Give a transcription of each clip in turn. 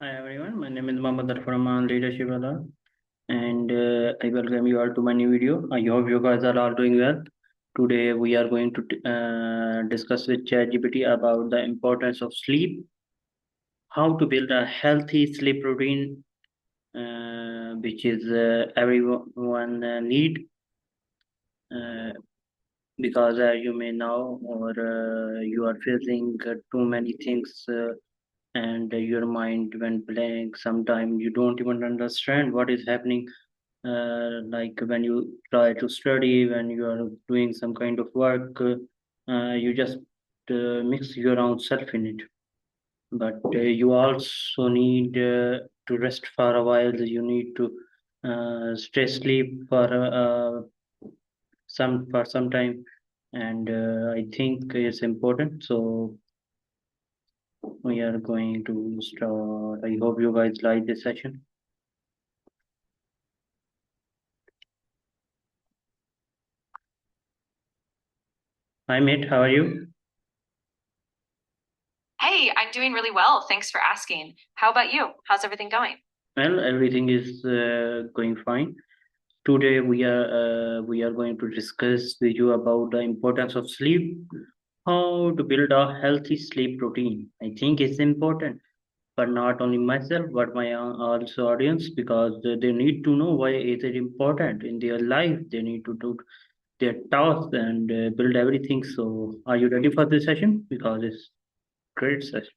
Hi everyone, my name is M.Alfur.leadershipWala and I welcome you all to my new video. I hope you guys are all doing well. Today we are going to discuss with ChatGPT about the importance of sleep, how to build a healthy sleep routine, which is everyone need uh, because you may know or you are facing too many things and your mind went blank. Sometimes you don't even understand what is happening, like when you try to study, when you are doing some kind of work, you just mix your own self in it. But you also need to rest for a while. You need to stay sleep for some time, and I think it's important. So we are going to start. I hope you guys like this session. Hi, mate. How are you? Hey, I'm doing really well. Thanks for asking. How about you? How's everything going? Well, everything is going fine. Today we are going to discuss with you about the importance of sleep, how to build a healthy sleep routine. I think it's important, but not only myself, but my also audience because they need to know why is it important in their life. They need to do their tasks and build everything. So, are you ready for this session? Because it's great session.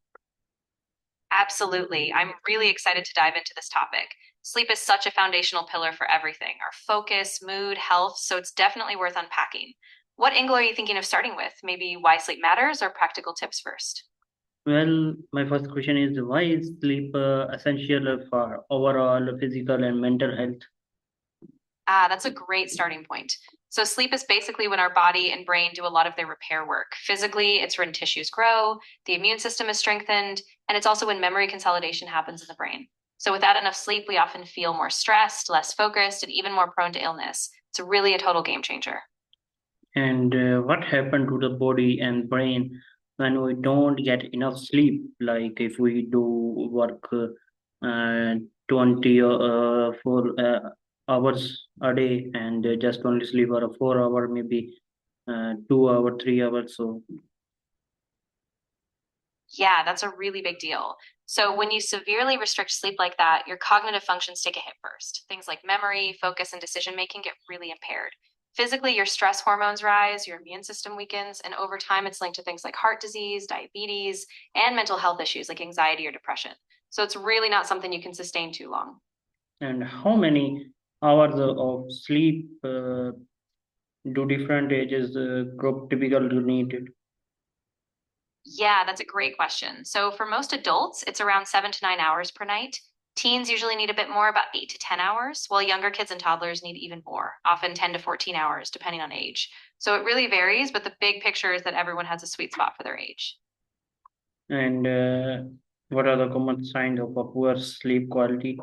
Absolutely. I'm really excited to dive into this topic. Sleep is such a foundational pillar for everything, our focus, mood, health, so it's definitely worth unpacking. What angle are you thinking of starting with? Maybe why sleep matters or practical tips first? Well, my first question is why is sleep essential for overall physical and mental health? Ah, that's a great starting point. So, sleep is basically when our body and brain do a lot of their repair work. Physically, it's when tissues grow, the immune system is strengthened, and it's also when memory consolidation happens in the brain. So, without enough sleep, we often feel more stressed, less focused, and even more prone to illness. It's really a total game changer. And what happened to the body and brain when we don't get enough sleep? Like if we do work 24 hours a day and just only sleep for a 4 hour, maybe 2 hour, 3 hours. So, Yeah, that's a really big deal. So, when you severely restrict sleep like that, your cognitive functions take a hit first. Things like memory, focus, and decision making get really impaired. Physically, your stress hormones rise, your immune system weakens, and over time, it's linked to things like heart disease, diabetes, and mental health issues like anxiety or depression. So, it's really not something you can sustain too long. and how many hours of sleep do different ages group typically need? Yeah, that's a great question. So, for most adults, it's around 7 to 9 hours per night. Teens usually need a bit more, about 8 to 10 hours, while younger kids and toddlers need even more, often 10 to 14 hours, depending on age. So, it really varies, but the big picture is that everyone has a sweet spot for their age. And what are the common signs of a poor sleep quality?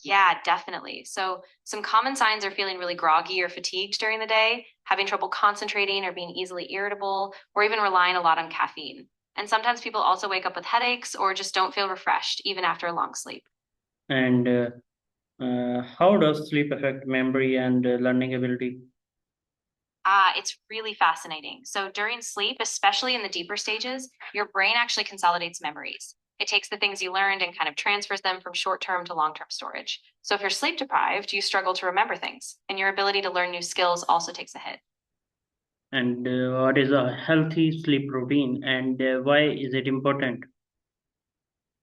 Yeah, definitely. So, some common signs are feeling really groggy or fatigued during the day, having trouble concentrating or being easily irritable, or even relying a lot on caffeine. And sometimes people also wake up with headaches or just don't feel refreshed, even after a long sleep. And how does sleep affect memory and learning ability? Ah, it's really fascinating. So during sleep, especially in the deeper stages, your brain actually consolidates memories. It takes the things you learned and kind of transfers them from short term to long term storage. So if you're sleep deprived, you struggle to remember things, and your ability to learn new skills also takes a hit. And what is a healthy sleep routine and why is it important?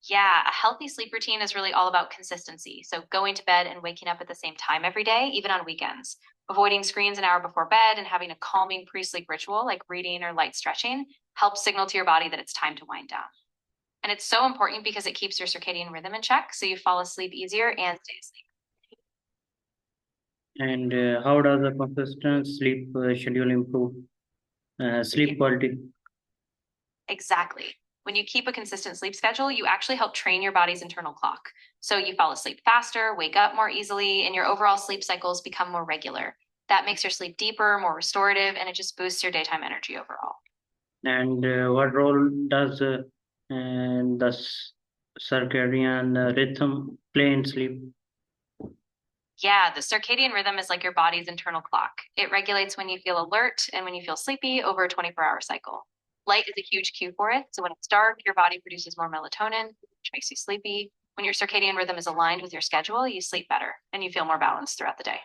Yeah, a healthy sleep routine is really all about consistency. So going to bed and waking up at the same time every day, even on weekends. Avoiding screens an hour before bed and having a calming pre sleep ritual like reading or light stretching helps signal to your body that it's time to wind down. And it's so important because it keeps your circadian rhythm in check so you fall asleep easier and stay asleep. And how does a consistent sleep schedule improve Yeah, sleep quality? exactly. When you keep a consistent sleep schedule, you actually help train your body's internal clock. So you fall asleep faster, wake up more easily, and your overall sleep cycles become more regular. That makes your sleep deeper, more restorative, and it just boosts your daytime energy overall. And what role does and the circadian rhythm play in sleep. Yeah, the circadian rhythm is like your body's internal clock. It regulates when you feel alert and when you feel sleepy over a 24-hour cycle. Light is a huge cue for it. So when it's dark, your body produces more melatonin, which makes you sleepy. When your circadian rhythm is aligned with your schedule, you sleep better and you feel more balanced throughout the day.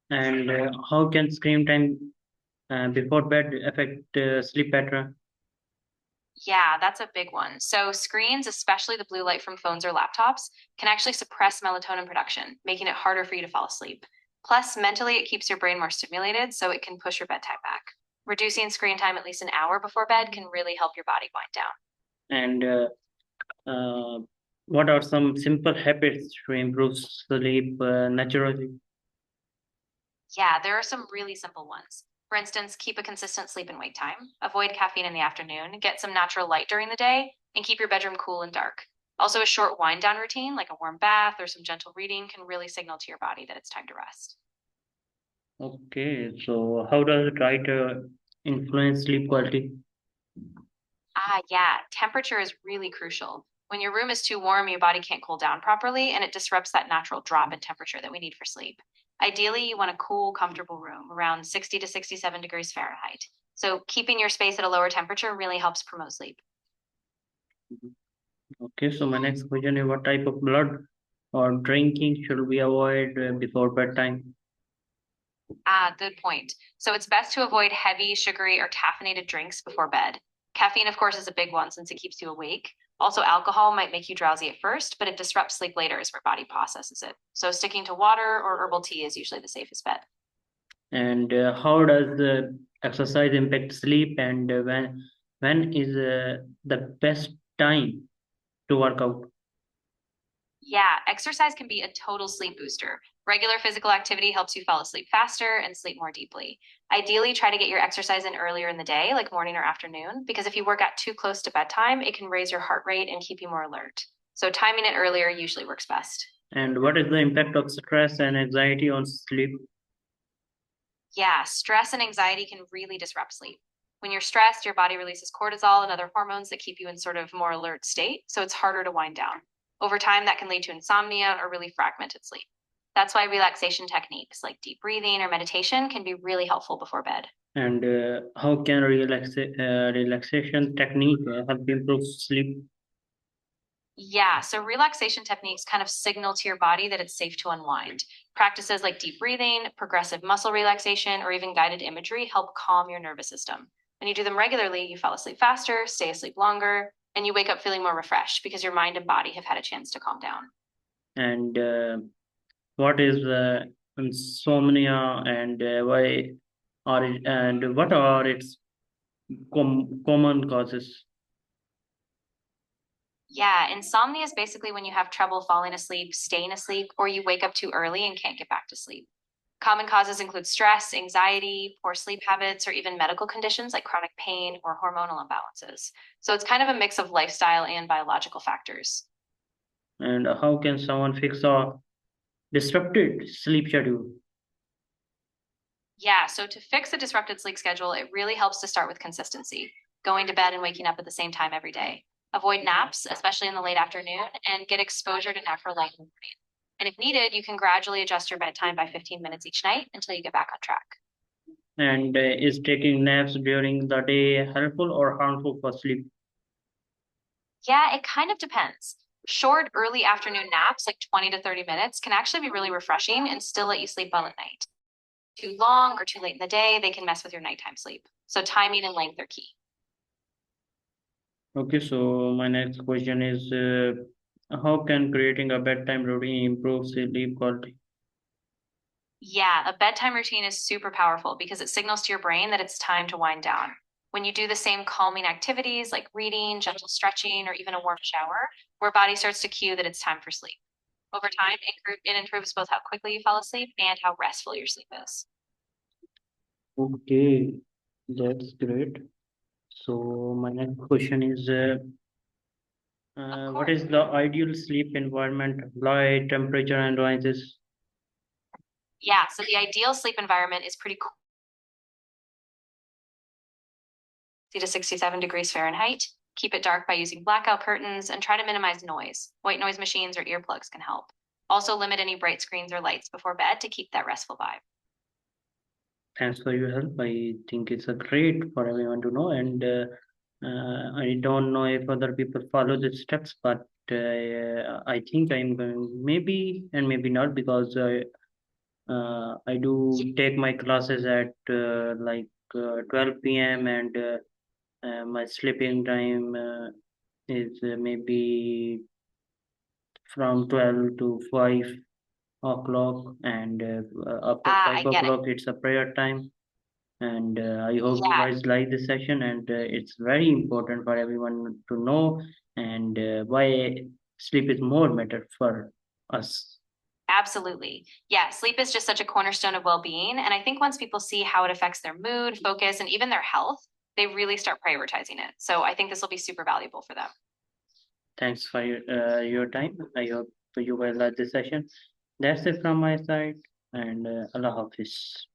And how can screen time before bed affect sleep pattern? Yeah, that's a big one. So screens, especially the blue light from phones or laptops, can actually suppress melatonin production, making it harder for you to fall asleep. Plus, mentally, it keeps your brain more stimulated, so it can push your bedtime back. Reducing screen time at least an hour before bed can really help your body wind down. And uh, what are some simple habits to improve sleep naturally? Yeah, there are some really simple ones. For instance, keep a consistent sleep and wake time, avoid caffeine in the afternoon, get some natural light during the day, and keep your bedroom cool and dark. Also, a short wind down routine, like a warm bath or some gentle reading, can really signal to your body that it's time to rest. Okay, so how does diet influence sleep quality? Yeah, temperature is really crucial. When your room is too warm, your body can't cool down properly, and it disrupts that natural drop in temperature that we need for sleep. Ideally, you want a cool, comfortable room around 60 to 67 degrees Fahrenheit. So, keeping your space at a lower temperature really helps promote sleep. Okay, so my next question is what type of blood or drinking should we avoid before bedtime? Good point. So it's best to avoid heavy, sugary, or caffeinated drinks before bed. Caffeine, of course, is a big one since it keeps you awake. Also, alcohol might make you drowsy at first, but it disrupts sleep later as your body processes it. So sticking to water or herbal tea is usually the safest bet. And how does exercise impact sleep? And when is the best time to work out? Yeah, exercise can be a total sleep booster. Regular physical activity helps you fall asleep faster and sleep more deeply. Ideally, try to get your exercise in earlier in the day, like morning or afternoon, because if you work out too close to bedtime, it can raise your heart rate and keep you more alert. So, timing it earlier usually works best. And what is the impact of stress and anxiety on sleep? Yeah, stress and anxiety can really disrupt sleep. When you're stressed, your body releases cortisol and other hormones that keep you in sort of more alert state, so it's harder to wind down. Over time, that can lead to insomnia or really fragmented sleep. That's why relaxation techniques like deep breathing or meditation can be really helpful before bed. And how can relaxation technique help improve sleep? Yeah, so relaxation techniques kind of signal to your body that it's safe to unwind. Practices like deep breathing, progressive muscle relaxation, or even guided imagery help calm your nervous system. When you do them regularly, you fall asleep faster, stay asleep longer, and you wake up feeling more refreshed because your mind and body have had a chance to calm down. And what is insomnia and why are it, and what are its common causes? Yeah, insomnia is basically when you have trouble falling asleep, staying asleep, or you wake up too early and can't get back to sleep. Common causes include stress, anxiety, poor sleep habits, or even medical conditions like chronic pain or hormonal imbalances. So it's kind of a mix of lifestyle and biological factors. And how can someone fix a disrupted sleep schedule? Yeah, so to fix a disrupted sleep schedule, it really helps to start with consistency, going to bed and waking up at the same time every day. Avoid naps, especially in the late afternoon, and get exposure to natural light in the morning. And if needed, you can gradually adjust your bedtime by 15 minutes each night until you get back on track. And is taking naps during the day helpful or harmful for sleep? Yeah, it kind of depends. Short, early afternoon naps, like 20 to 30 minutes, can actually be really refreshing and still let you sleep well at night. Too long or too late in the day, they can mess with your nighttime sleep. So timing and length are key. Okay, so my next question is how can creating a bedtime routine improve sleep quality? Yeah, a bedtime routine is super powerful because it signals to your brain that it's time to wind down. When you do the same calming activities like reading, gentle stretching, or even a warm shower, your body starts to cue that it's time for sleep. Over time, it improves both how quickly you fall asleep and how restful your sleep is. Okay, that's great. So my next question is Of what course. is the ideal sleep environment, light, temperature, and noises? Yeah, so the ideal sleep environment is pretty cool, 60 to 67 degrees Fahrenheit. Keep it dark by using blackout curtains and try to minimize noise. White noise machines or earplugs can help. Also limit any bright screens or lights before bed to keep that restful vibe. Thanks for your help. I think it's a great for everyone to know, and I don't know if other people follow the steps, but I think I'm going maybe and maybe not because I do take my classes at 12 p.m. and my sleeping time is maybe from 12 to 5 o'clock, and after Ah, five I get it. o'clock it's a prayer time. And I hope you Yeah, guys like this session, and it's very important for everyone to know and why sleep is more matter for us. absolutely. Yeah, sleep is just such a cornerstone of well-being. And I think once people see how it affects their mood, focus, and even their health, they really start prioritizing it. So I think this will be super valuable for them. Thanks for your time. I hope you guys like this session. That's it from my side, and Allah Hafiz.